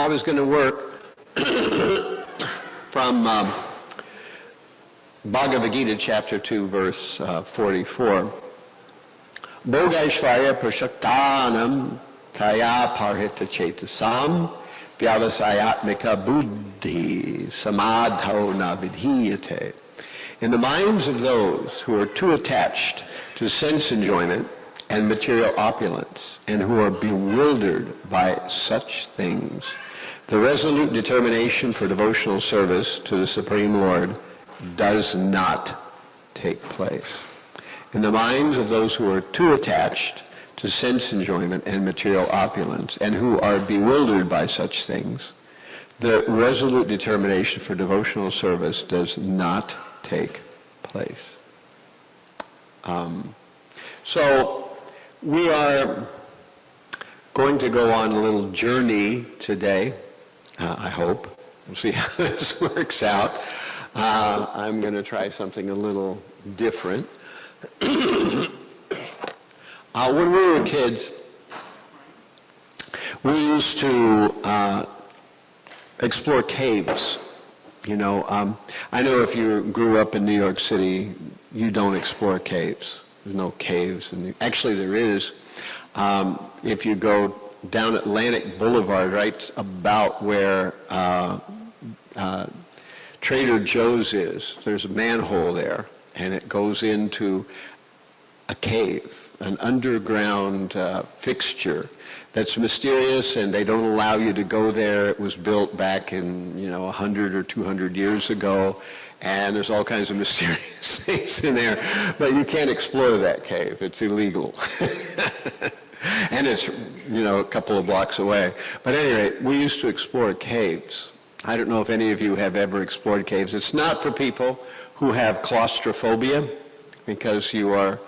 I was going to work from Bhagavad Gita, chapter 2, verse 44. Bhogaishvarya prashaktanam kaya parhita chetasam vyavasayatmika buddhi samadho na vidhiyate. In the minds of those who are too attached to sense enjoyment and material opulence, and who are bewildered by such things, the resolute determination for devotional service to the Supreme Lord does not take place. In the minds of those who are too attached to sense enjoyment and material opulence, and who are bewildered by such things, the resolute determination for devotional service does not take place. So we are going to go on a little journey today, I hope. We'll see how this works out. I'm going to try something a little different. When we were kids, we used to explore caves. You know, I know if you grew up in New York City, you don't explore caves. There's no caves. Actually, there is. If you go down Atlantic Boulevard, right about where Trader Joe's is, there's a manhole there, and it goes into a cave, an underground fixture that's mysterious, and they don't allow you to go there. It was built back in, 100 or 200 years ago, and there's all kinds of mysterious things in there, but you can't explore that cave. It's illegal. And it's, a couple of blocks away. But at any rate, we used to explore caves. I don't know if any of you have ever explored caves. It's not for people who have claustrophobia, because you are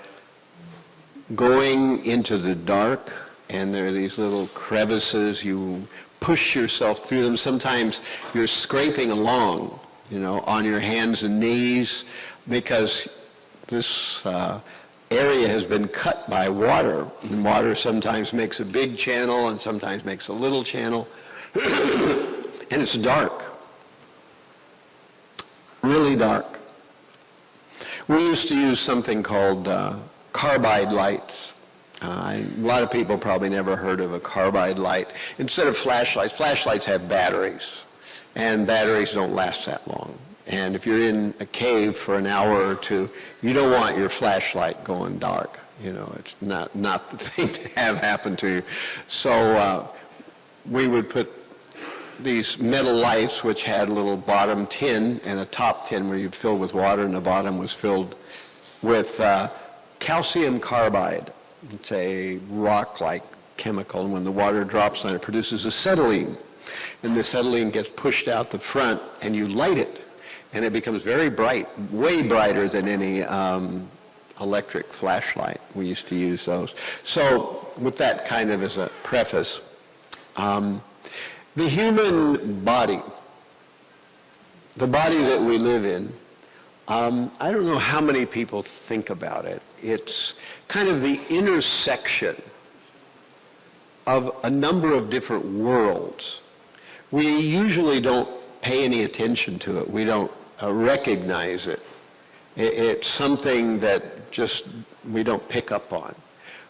going into the dark, and there are these little crevices. You push yourself through them. Sometimes you're scraping along, on your hands and knees, because this area has been cut by water. And water sometimes makes a big channel and sometimes makes a little channel. And it's dark. Really dark. We used to use something called Carbide Lights. A lot of people probably never heard of a carbide light. Instead of flashlights have batteries, and batteries don't last that long. And if you're in a cave for an hour or two, you don't want your flashlight going dark. It's not the thing to have happen to you. So we would put these metal lights, which had a little bottom tin and a top tin where you'd fill with water, and the bottom was filled with calcium carbide. It's a rock-like chemical, and when the water drops on it, it produces acetylene. And the acetylene gets pushed out the front, and you light it, and it becomes very bright, way brighter than any electric flashlight. We used to use those. So with that kind of as a preface, the human body, the body that we live in, I don't know how many people think about it. It's kind of the intersection of a number of different worlds. We usually don't pay any attention to it. We don't recognize it. It's something that just we don't pick up on.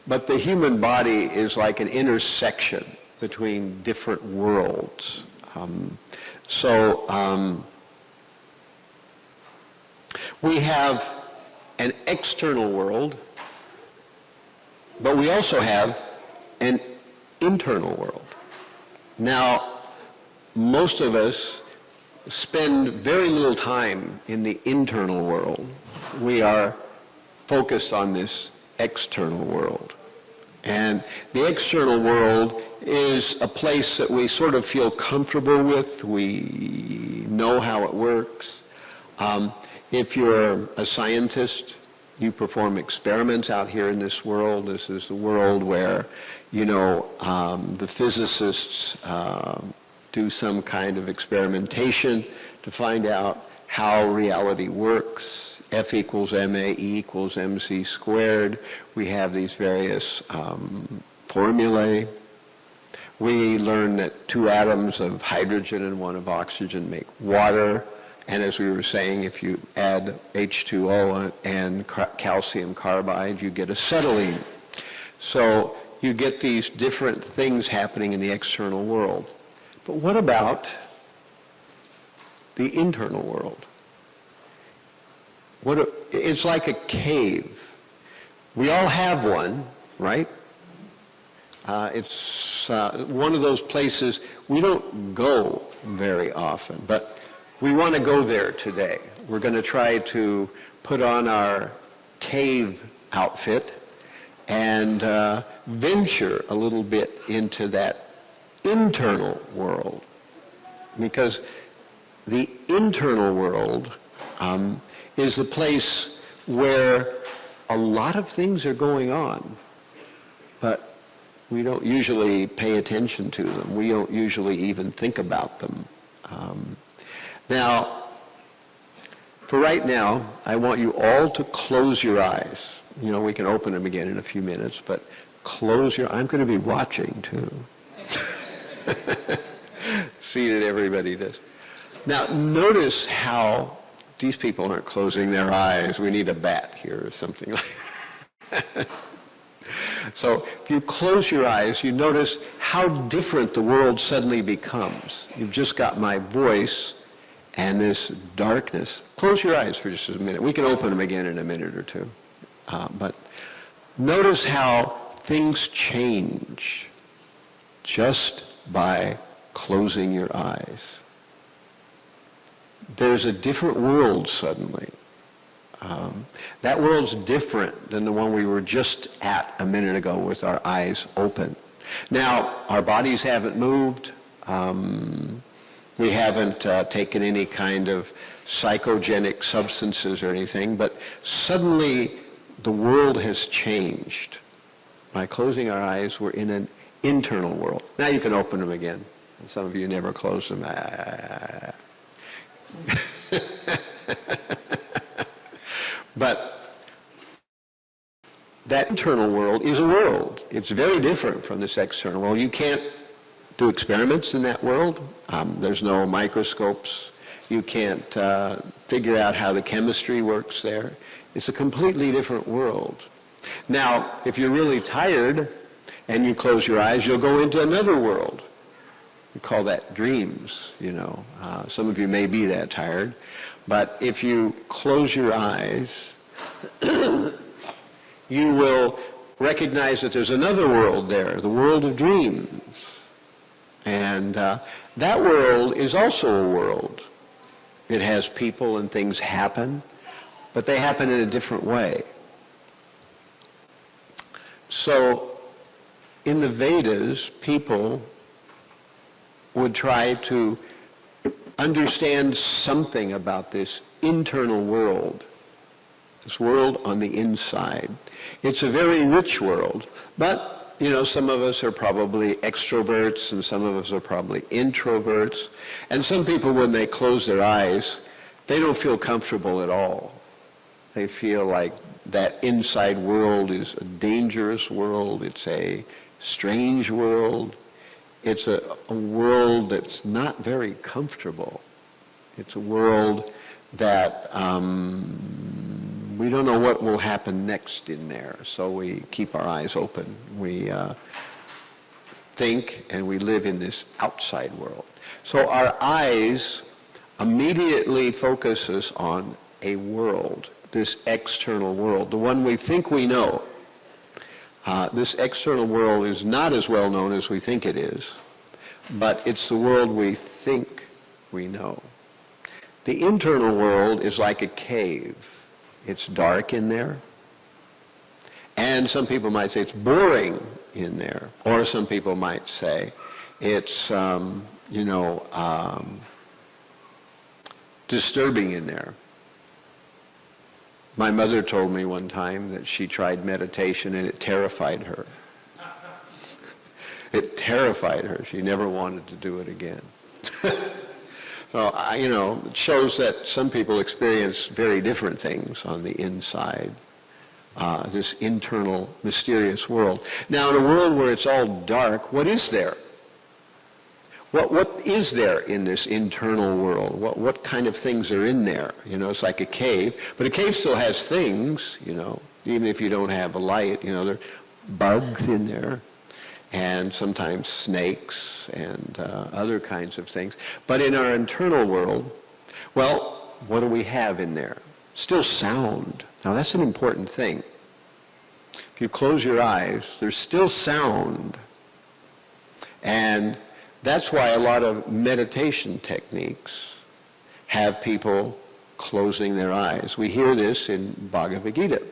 But the human body is like an intersection between different worlds. We have an external world, but we also have an internal world. Now, most of us spend very little time in the internal world. We are focused on this external world. And the external world is a place that we sort of feel comfortable with. We know how it works. If you're a scientist, you perform experiments out here in this world. This is the world where, the physicists do some kind of experimentation to find out how reality works. F equals ma, E equals mc squared. We have these various formulae. We learn that 2 atoms of hydrogen and 1 of oxygen make water. And as we were saying, if you add H2O and calcium carbide, you get acetylene. So you get these different things happening in the external world. But what about the internal world? It's like a cave. We all have one, right? It's one of those places we don't go very often, but we want to go there today. We're going to try to put on our cave outfit and venture a little bit into that internal world. Because the internal world is the place where a lot of things are going on, but we don't usually pay attention to them. We don't usually even think about them. Now, for right now, I want you all to close your eyes. You know, we can open them again in a few minutes, but close your eyes. I'm going to be watching, too. See that everybody does. Now, notice how these people aren't closing their eyes. We need a bat here or something like that. So if you close your eyes, you notice how different the world suddenly becomes. You've just got my voice and this darkness. Close your eyes for just a minute. We can open them again in a minute or two. But notice how things change just by closing your eyes. There's a different world suddenly. That world's different than the one we were just at a minute ago with our eyes open. Now, our bodies haven't moved. We haven't taken any kind of psychogenic substances or anything, but suddenly the world has changed. By closing our eyes, we're in an internal world. Now you can open them again. Some of you never close them. But that internal world is a world. It's very different from this external world. You can't do experiments in that world. There's no microscopes. You can't figure out how the chemistry works there. It's a completely different world. Now, if you're really tired and you close your eyes, you'll go into another world. We call that dreams, you know. Some of you may be that tired. But if you close your eyes, you will recognize that there's another world there, the world of dreams. And that world is also a world. It has people and things happen, but they happen in a different way. So in the Vedas, people would try to understand something about this internal world, this world on the inside. It's a very rich world, but, you know, some of us are probably extroverts and some of us are probably introverts. And some people, when they close their eyes, they don't feel comfortable at all. They feel like that inside world is a dangerous world. It's a strange world. It's a world that's not very comfortable. It's a world that we don't know what will happen next in there, so we keep our eyes open. We think and we live in this outside world. So our eyes immediately focus us on a world, this external world, the one we think we know. This external world is not as well known as we think it is, but it's the world we think we know. The internal world is like a cave. It's dark in there. And some people might say it's boring in there. Or some people might say it's, disturbing in there. My mother told me one time that she tried meditation and it terrified her. It terrified her. She never wanted to do it again. So, it shows that some people experience very different things on the inside, this internal, mysterious world. Now, in a world where it's all dark, what is there? what is there in this internal world? What kind of things are in there? You know, it's like a cave, but a cave still has things, you know, even if you don't have a light, you know, there are bugs in there, and sometimes snakes and other kinds of things. But in our internal world, well, what do we have in there? Still sound. Now that's an important thing. If you close your eyes, there's still sound. And that's why a lot of meditation techniques have people closing their eyes. We hear this in Bhagavad Gita.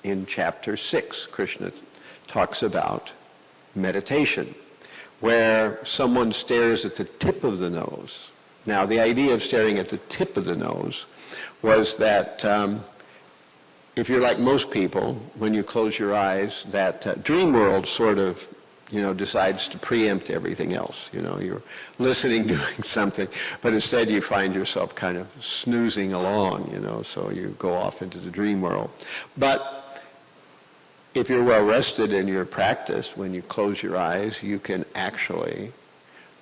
In chapter 6, Krishna talks about meditation, where someone stares at the tip of the nose. Now, the idea of staring at the tip of the nose was that if you're like most people, when you close your eyes, that dream world sort of, you know, decides to preempt everything else. You know, you're listening, doing something, but instead you find yourself kind of snoozing along, you know, so you go off into the dream world. But if you're well rested in your practice, when you close your eyes, you can actually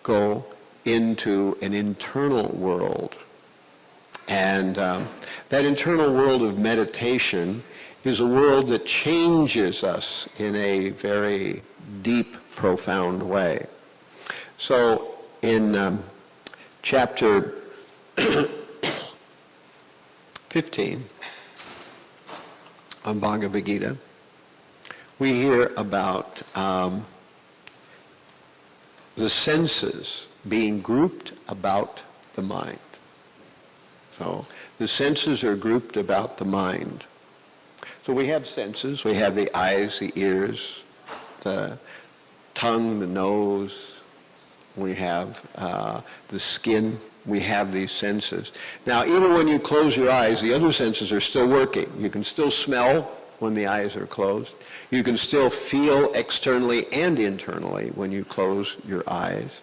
go into an internal world. And that internal world of meditation is a world that changes us in a very deep, profound way. So in chapter 15 of Bhagavad Gita, we hear about the senses being grouped about the mind. So the senses are grouped about the mind. So we have senses. We have the eyes, the ears, the tongue, the nose. We have the skin. We have these senses. Now, even when you close your eyes, the other senses are still working. You can still smell when the eyes are closed. You can still feel externally and internally when you close your eyes.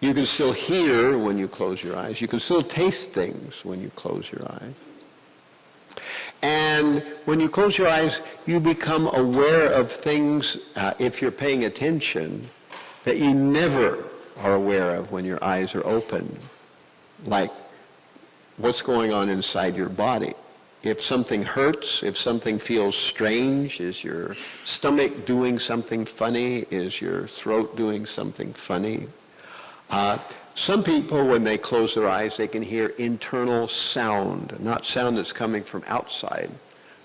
You can still hear when you close your eyes. You can still taste things when you close your eyes. And when you close your eyes, you become aware of things, if you're paying attention, that you never are aware of when your eyes are open. Like what's going on inside your body. If something hurts, if something feels strange, is your stomach doing something funny? Is your throat doing something funny? Some people, when they close their eyes, they can hear internal sound, not sound that's coming from outside,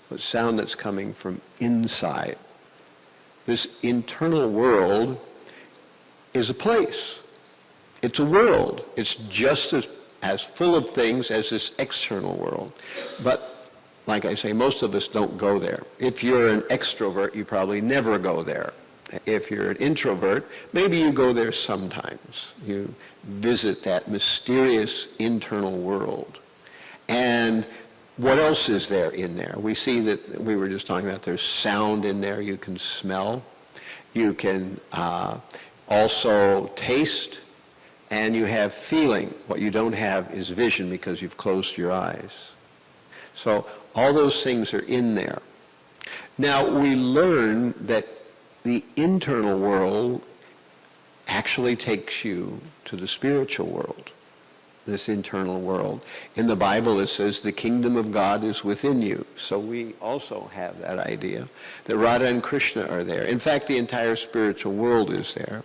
but sound that's coming from inside. This internal world is a place. It's a world. It's just as full of things as this external world. But like I say, most of us don't go there. If you're an extrovert, you probably never go there. If you're an introvert, maybe you go there sometimes. You visit that mysterious internal world. And what else is there in there? We see that we were just talking about there's sound in there. You can smell. You can also taste. And you have feeling. What you don't have is vision because you've closed your eyes. So all those things are in there. Now we learn that the internal world actually takes you to the spiritual world, this internal world. In the Bible it says the kingdom of God is within you. So we also have that idea that Radha and Krishna are there. In fact, the entire spiritual world is there.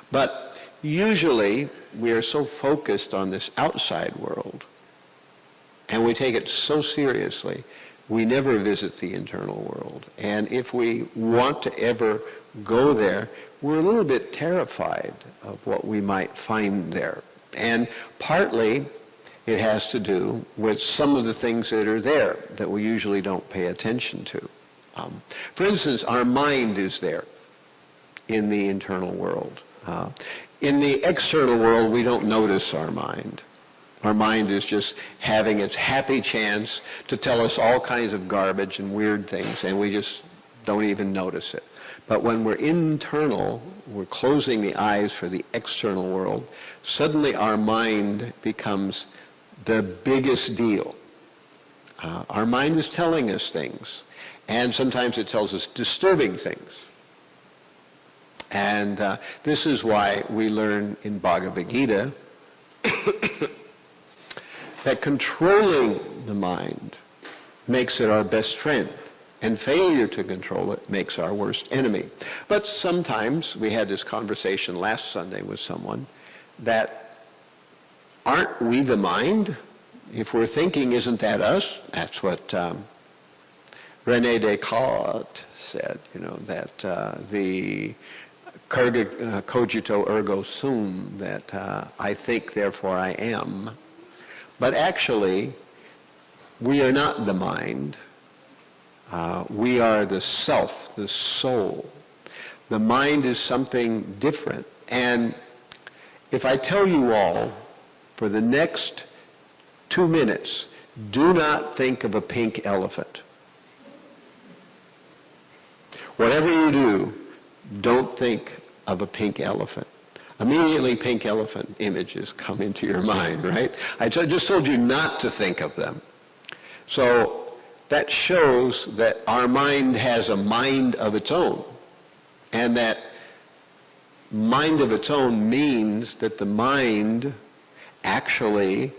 But usually we are so focused on this outside world and we take it so seriously, we never visit the internal world. And if we want to ever go there, we're a little bit terrified of what we might find there. And partly it has to do with some of the things that are there that we usually don't pay attention to. For instance, our mind is there in the internal world. In the external world, we don't notice our mind. Our mind is just having its happy chance to tell us all kinds of garbage and weird things, and we just don't even notice it. But when we're internal, we're closing the eyes for the external world, suddenly our mind becomes the biggest deal. Our mind is telling us things, and sometimes it tells us disturbing things. And this is why we learn in Bhagavad Gita that controlling the mind makes it our best friend, and failure to control it makes our worst enemy. But sometimes, we had this conversation last Sunday with someone, that aren't we the mind? If we're thinking, isn't that us? That's what René Descartes said, that the cogito ergo sum, that I think, therefore I am. But actually, we are not the mind. We are the self, the soul. The mind is something different. And if I tell you all, for the next 2 minutes, do not think of a pink elephant. Whatever you do, don't think of a pink elephant. Immediately, pink elephant images come into your mind, right? I just told you not to think of them. So that shows that our mind has a mind of its own. And that mind of its own means that the mind actually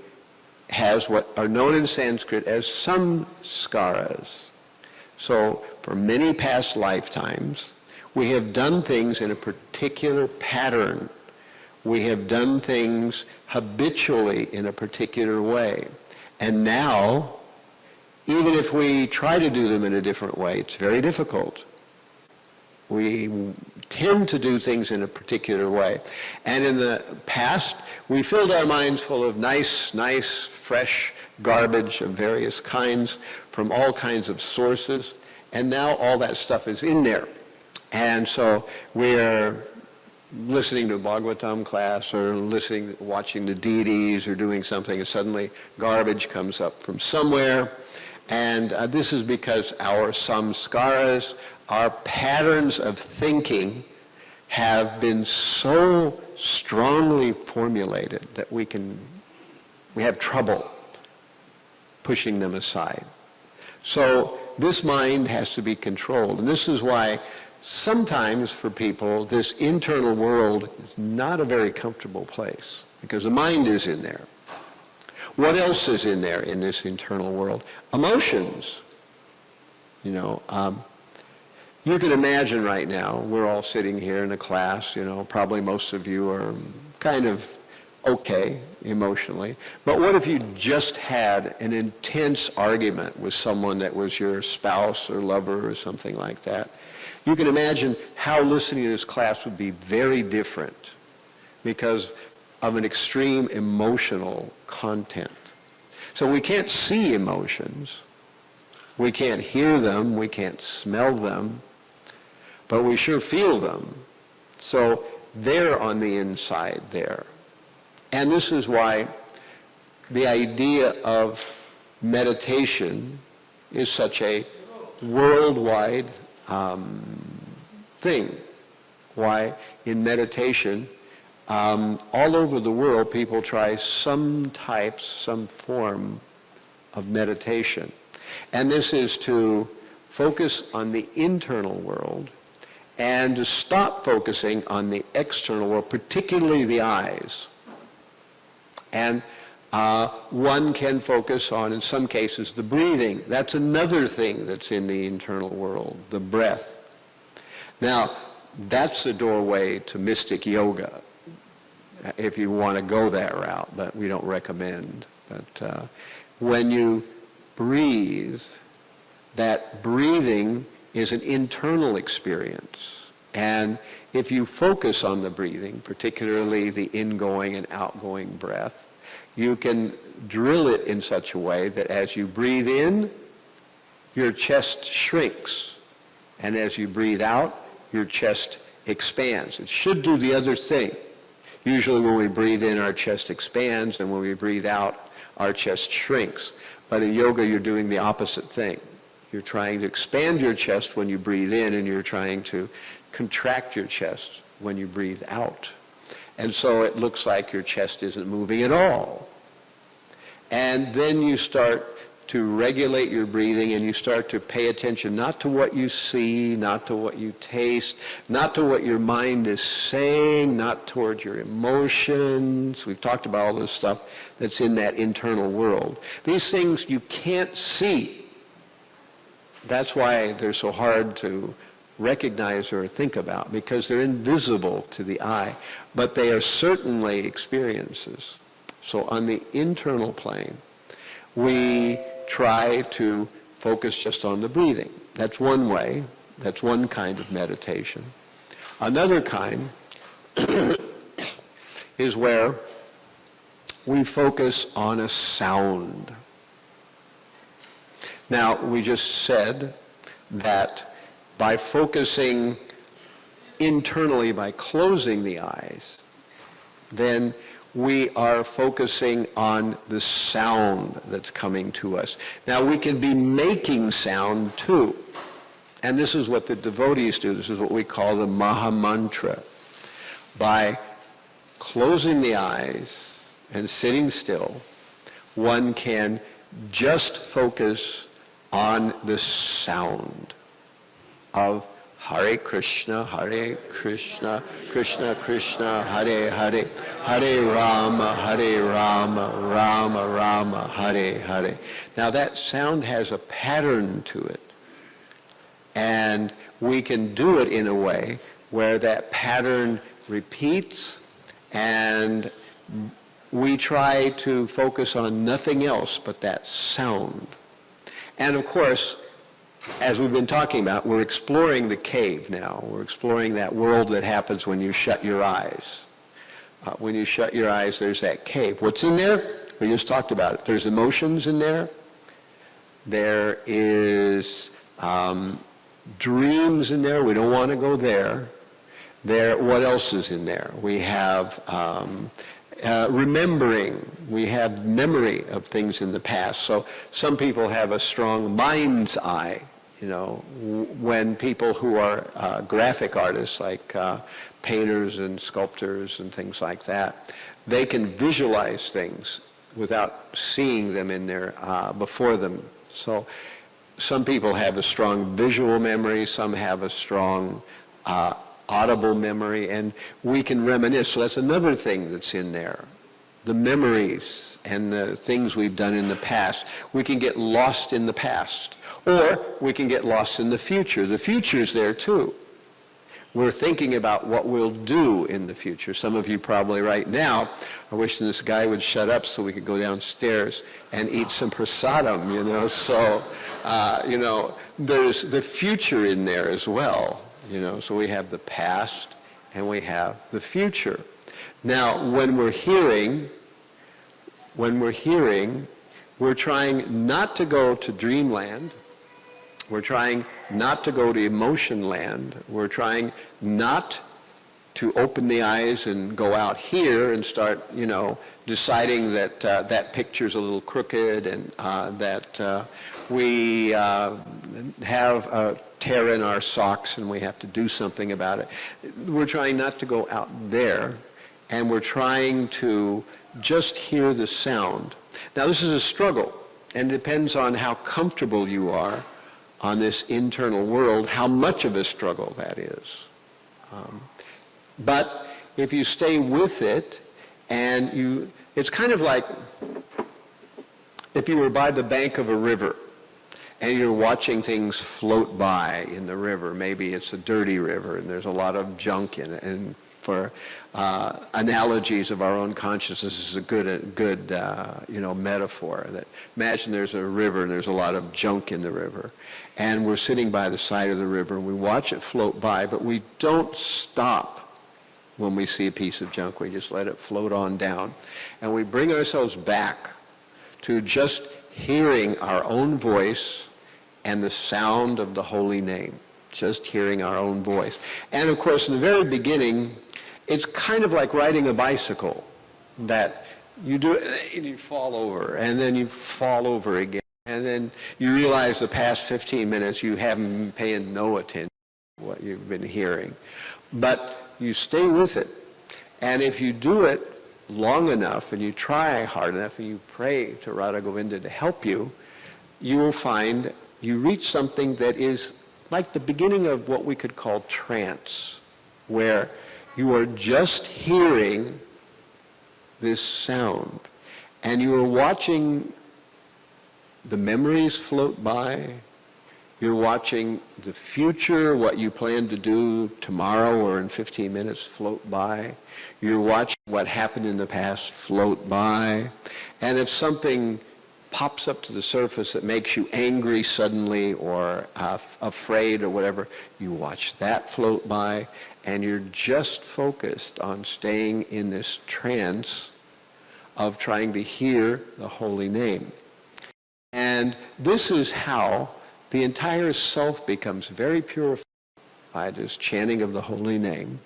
has what are known in Sanskrit as samskaras. So for many past lifetimes, we have done things in a particular pattern. We have done things habitually in a particular way. And now, even if we try to do them in a different way, it's very difficult. We tend to do things in a particular way. And in the past, we filled our minds full of nice, fresh garbage of various kinds from all kinds of sources. And now all that stuff is in there. And so we're listening to a Bhagavatam class or watching the deities or doing something, and suddenly garbage comes up from somewhere. And this is because our samskaras, our patterns of thinking, have been so strongly formulated that we have trouble pushing them aside. So this mind has to be controlled. And this is why sometimes for people, this internal world is not a very comfortable place, because the mind is in there. What else is in there in this internal world? Emotions. You can imagine right now, we're all sitting here in a class, probably most of you are kind of okay emotionally. But what if you just had an intense argument with someone that was your spouse or lover or something like that? You can imagine how listening to this class would be very different because of an extreme emotional content. So we can't see emotions. We can't hear them. We can't smell them. But we sure feel them. So they're on the inside there. And this is why the idea of meditation is such a worldwide thing. Why in meditation, all over the world, people try some form of meditation. And this is to focus on the internal world and to stop focusing on the external world, particularly the eyes. And one can focus on, in some cases, the breathing. That's another thing that's in the internal world, the breath. Now, that's the doorway to mystic yoga, if you want to go that route, but we don't recommend. But when you breathe, that breathing is an internal experience. And if you focus on the breathing, particularly the ingoing and outgoing breath, you can drill it in such a way that as you breathe in, your chest shrinks. And as you breathe out, your chest expands. It should do the other thing. Usually when we breathe in, our chest expands, and when we breathe out, our chest shrinks. But in yoga, you're doing the opposite thing. You're trying to expand your chest when you breathe in, and you're trying to contract your chest when you breathe out. And so it looks like your chest isn't moving at all. And then you start to regulate your breathing, and you start to pay attention not to what you see, not to what you taste, not to what your mind is saying, not toward your emotions. We've talked about all this stuff that's in that internal world. These things you can't see. That's why they're so hard to recognize or think about, because they're invisible to the eye, but they are certainly experiences. So on the internal plane, we try to focus just on the breathing. That's one way. That's one kind of meditation. Another kind is where we focus on a sound. Now, we just said that by focusing internally, by closing the eyes, then we are focusing on the sound that's coming to us. Now, we can be making sound too. And this is what the devotees do. This is what we call the Maha Mantra. By closing the eyes and sitting still, one can just focus on the sound of Hare Krishna, Krishna Krishna, Hare Hare, Hare Rama, Rama Rama, Hare Hare. Now that sound has a pattern to it. And we can do it in a way where that pattern repeats, and we try to focus on nothing else but that sound. And of course, as we've been talking about, we're exploring the cave now. We're exploring that world that happens when you shut your eyes. When you shut your eyes, there's that cave. What's in there? We just talked about it. There's emotions in there. There is dreams in there. We don't want to go there. What else is in there? We have remembering. We have memory of things in the past. So some people have a strong mind's eye. You know, when people who are graphic artists, like painters and sculptors and things like that, they can visualize things without seeing them in there before them. So some people have a strong visual memory, some have a strong audible memory, and we can reminisce. So that's another thing that's in there. The memories and the things we've done in the past. We can get lost in the past. Or we can get lost in the future. The future's there too. We're thinking about what we'll do in the future. Some of you probably right now are wishing this guy would shut up so we could go downstairs and eat some prasadam, you know. So, you know, there's the future in there as well, you know. So we have the past and we have the future. Now, when we're hearing, we're trying not to go to dreamland. We're trying not to go to emotion land. We're trying not to open the eyes and go out here and start, you know, deciding that that picture's a little crooked and that we have a tear in our socks and we have to do something about it. We're trying not to go out there, and we're trying to just hear the sound. Now, this is a struggle, and it depends on how comfortable you are on this internal world, how much of a struggle that is. But if you stay with it, and it's kind of like if you were by the bank of a river and you're watching things float by in the river. Maybe it's a dirty river and there's a lot of junk in it. And for analogies of our own consciousness, this is a good metaphor. That imagine there's a river and there's a lot of junk in the river, and we're sitting by the side of the river and we watch it float by, but we don't stop when we see a piece of junk. We just let it float on down, and we bring ourselves back to just hearing our own voice and the sound of the holy name. Just hearing our own voice. And of course, in the very beginning, it's kind of like riding a bicycle, that you do it and you fall over, and then you fall over again, and then you realize the past 15 minutes you haven't been paying no attention to what you've been hearing. But you stay with it. And if you do it long enough and you try hard enough and you pray to Radha Govinda to help you, you will find you reach something that is like the beginning of what we could call trance, where you are just hearing this sound, and you are watching the memories float by. You're watching the future, what you plan to do tomorrow or in 15 minutes float by. You're watching what happened in the past float by. And if something pops up to the surface that makes you angry suddenly or afraid or whatever, you watch that float by, and you're just focused on staying in this trance of trying to hear the holy name. And this is how the entire self becomes very purified by this chanting of the holy name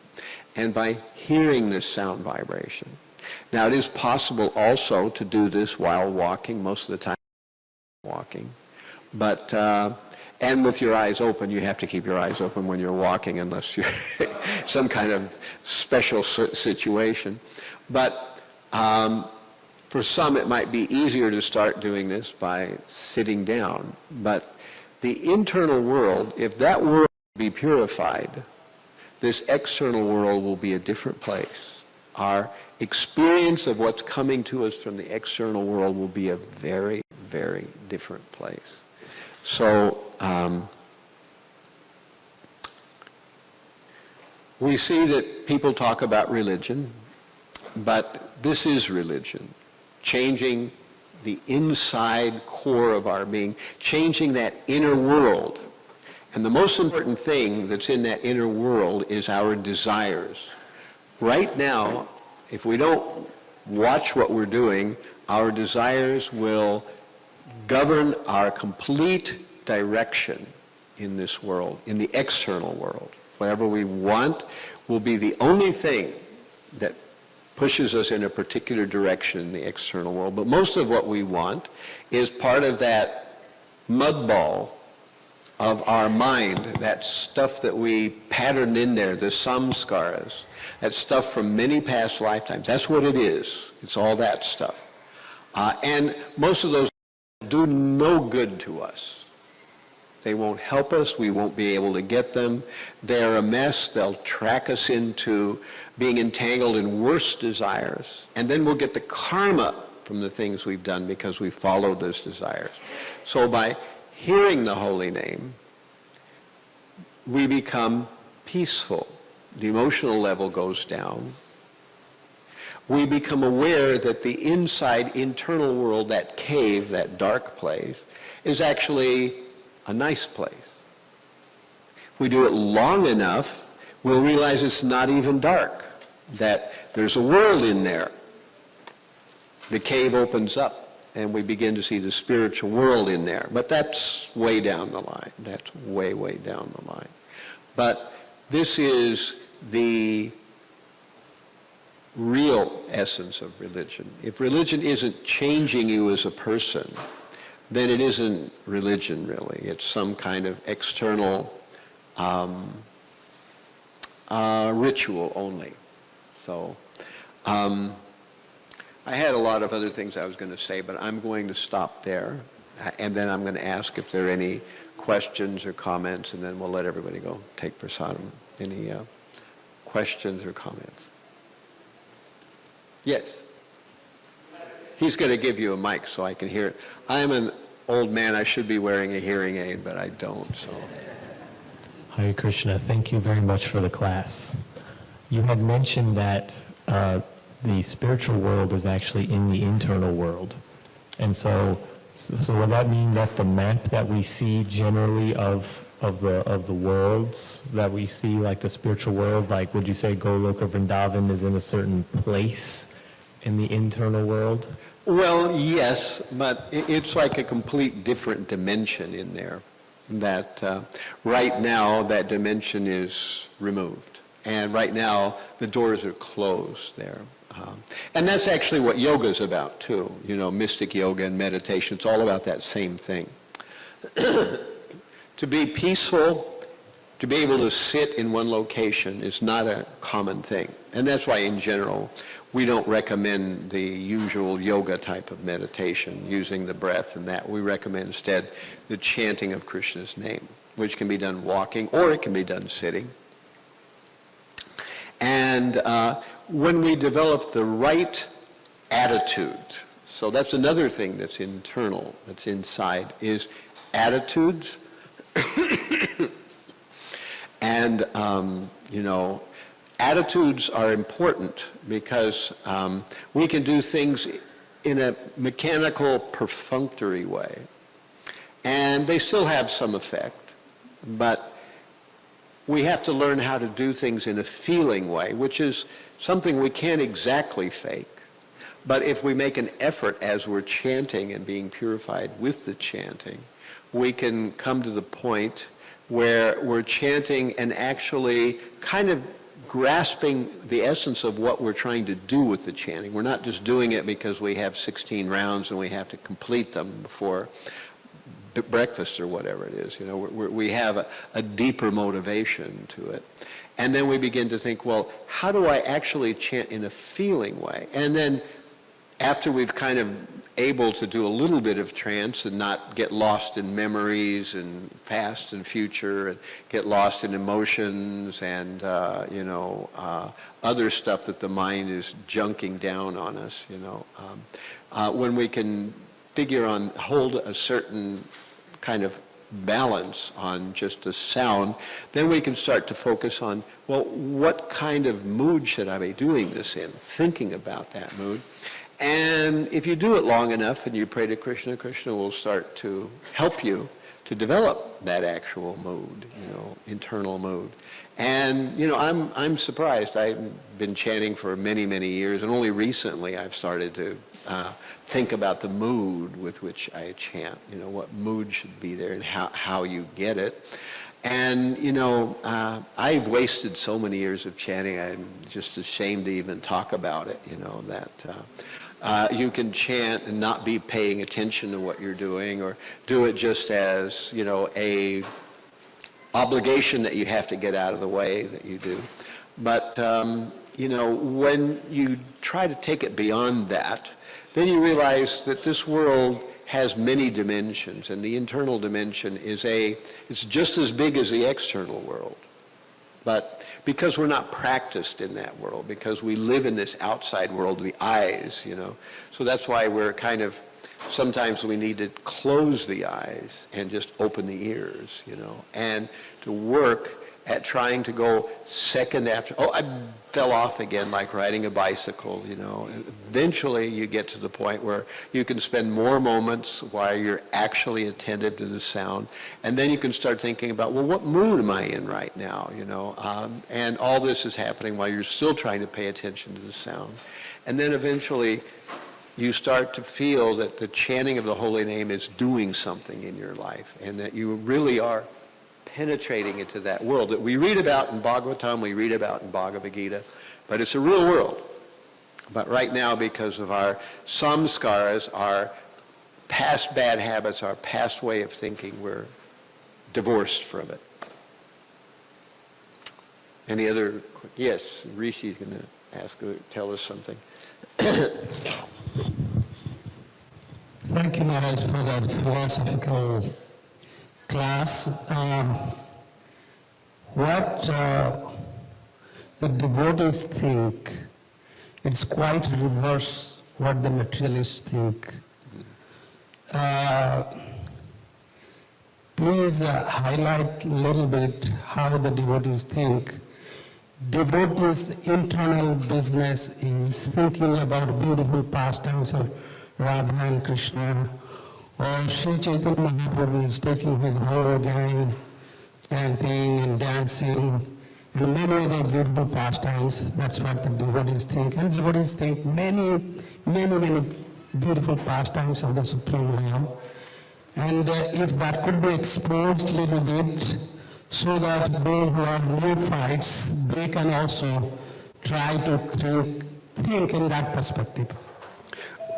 and by hearing this sound vibration. Now, it is possible also to do this while walking, most of the time walking, but and with your eyes open. You have to keep your eyes open when you're walking unless you're some kind of special situation. But for some, it might be easier to start doing this by sitting down. But the internal world, if that world be purified, this external world will be a different place. Our experience of what's coming to us from the external world will be a very, very different place. So we see that people talk about religion, but this is religion. Changing the inside core of our being, changing that inner world. And the most important thing that's in that inner world is our desires. Right now, if we don't watch what we're doing, our desires will govern our complete direction in this world, in the external world. Whatever we want will be the only thing that pushes us in a particular direction in the external world. But most of what we want is part of that mud ball of our mind, that stuff that we patterned in there, the samskaras, that stuff from many past lifetimes. That's what it is. It's all that stuff. And most of those do no good to us. They won't help us. We won't be able to get them. They're a mess. They'll track us into being entangled in worse desires. And then we'll get the karma from the things we've done because we followed those desires. So by hearing the holy name, we become peaceful. The emotional level goes down. We become aware that the inside internal world, that cave, that dark place, is actually a nice place. If we do it long enough, we'll realize it's not even dark, that there's a world in there. The cave opens up, and we begin to see the spiritual world in there. But that's way down the line. That's way, way down the line. But this is the real essence of religion. If religion isn't changing you as a person, then it isn't religion, really. It's some kind of external ritual only. So I had a lot of other things I was going to say, but I'm going to stop there. And then I'm going to ask if there are any questions or comments, and then we'll let everybody go take prasadam. Any questions or comments? Yes. He's going to give you a mic so I can hear it. I'm an old man. I should be wearing a hearing aid, but I don't. So. Hare Krishna. Thank you very much for the class. You had mentioned that the spiritual world is actually in the internal world. And so would that mean that the map that we see generally of the worlds that we see, like the spiritual world, like would you say Goloka Vrindavan is in a certain place in the internal world? Well, yes, but it's like a complete different dimension in there. That right now that dimension is removed. And right now the doors are closed there. And that's actually what yoga is about too. You know, mystic yoga and meditation, it's all about that same thing. To be peaceful to be able to sit in one location is not a common thing. And that's why, in general, we don't recommend the usual yoga type of meditation using the breath and that. We recommend instead the chanting of Krishna's name, which can be done walking or it can be done sitting. And when we develop the right attitude, so that's another thing that's internal, that's inside, is attitudes. And, attitudes are important because we can do things in a mechanical, perfunctory way. And they still have some effect, but we have to learn how to do things in a feeling way, which is something we can't exactly fake. But if we make an effort as we're chanting and being purified with the chanting, we can come to the point where we're chanting and actually kind of grasping the essence of what we're trying to do with the chanting. We're not just doing it because we have 16 rounds and we have to complete them before breakfast or whatever it is. We have a deeper motivation to it. And then we begin to think, well, how do I actually chant in a feeling way? And then after we've kind of able to do a little bit of trance and not get lost in memories and past and future and get lost in emotions and, other stuff that the mind is junking down on us, when we can hold a certain kind of balance on just the sound, then we can start to focus on, well, what kind of mood should I be doing this in? Thinking about that mood. And if you do it long enough and you pray to Krishna, Krishna will start to help you to develop that actual mood, internal mood. And, I'm surprised. I've been chanting for many, many years, and only recently I've started to think about the mood with which I chant, what mood should be there and how you get it. And, I've wasted so many years of chanting, I'm just ashamed to even talk about it, that you can chant and not be paying attention to what you're doing, or do it just as, a obligation that you have to get out of the way that you do. But, when you try to take it beyond that, then you realize that this world has many dimensions, and the internal dimension it's just as big as the external world. But because we're not practiced in that world, because we live in this outside world, the eyes, so that's why we're sometimes we need to close the eyes and just open the ears, and to work at trying to go second after, I fell off again, like riding a bicycle, Eventually you get to the point where you can spend more moments while you're actually attentive to the sound, and then you can start thinking about, well, what mood am I in right now, and all this is happening while you're still trying to pay attention to the sound. And then eventually you start to feel that the chanting of the holy name is doing something in your life, and that you really are penetrating into that world that we read about in Bhagavatam, we read about in Bhagavad Gita, but it's a real world. But right now, because of our samskaras, our past bad habits, our past way of thinking, we're divorced from it. Any other? Yes, Rishi's going to tell us something. Thank you, Maharaj, for that philosophical class. What the devotees think, it's quite reverse what the materialists think. Please highlight a little bit how the devotees think. Devotees' internal business is thinking about beautiful pastimes of Radha and Krishna, or Sri Chaitanya Mahaprabhu is taking his whole gang, chanting and dancing, and many other beautiful pastimes. That's what the devotees think. And devotees think many, many, many beautiful pastimes of the Supreme Lamb. And if that could be exposed a little bit, so that those who are neophytes, they can also try to think in that perspective.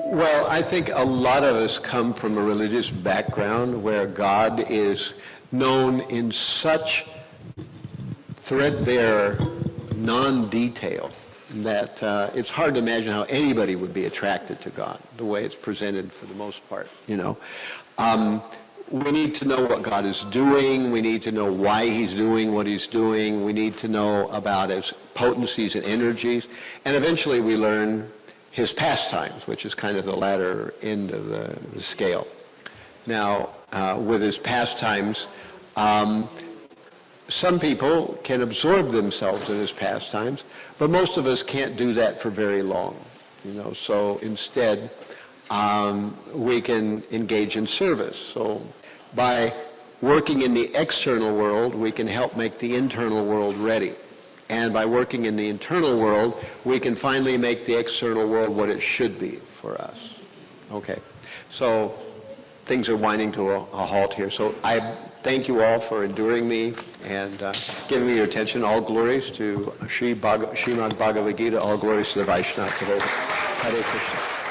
Well, I think a lot of us come from a religious background where God is known in such threadbare non-detail that it's hard to imagine how anybody would be attracted to God, the way it's presented for the most part, you know. We need to know what God is doing. We need to know why he's doing what he's doing. We need to know about his potencies and energies. And eventually we learn his pastimes, which is kind of the latter end of the scale. Now, with his pastimes, some people can absorb themselves in his pastimes, but most of us can't do that for very long. You know, so instead, we can engage in service. So by working in the external world, we can help make the internal world ready. And by working in the internal world, we can finally make the external world what it should be for us. Okay, so things are winding to a halt here. So I thank you all for enduring me and giving me your attention. All glories to Srimad Bhagavad Gita. All glories to the Vaishnavas of Hare Krishna.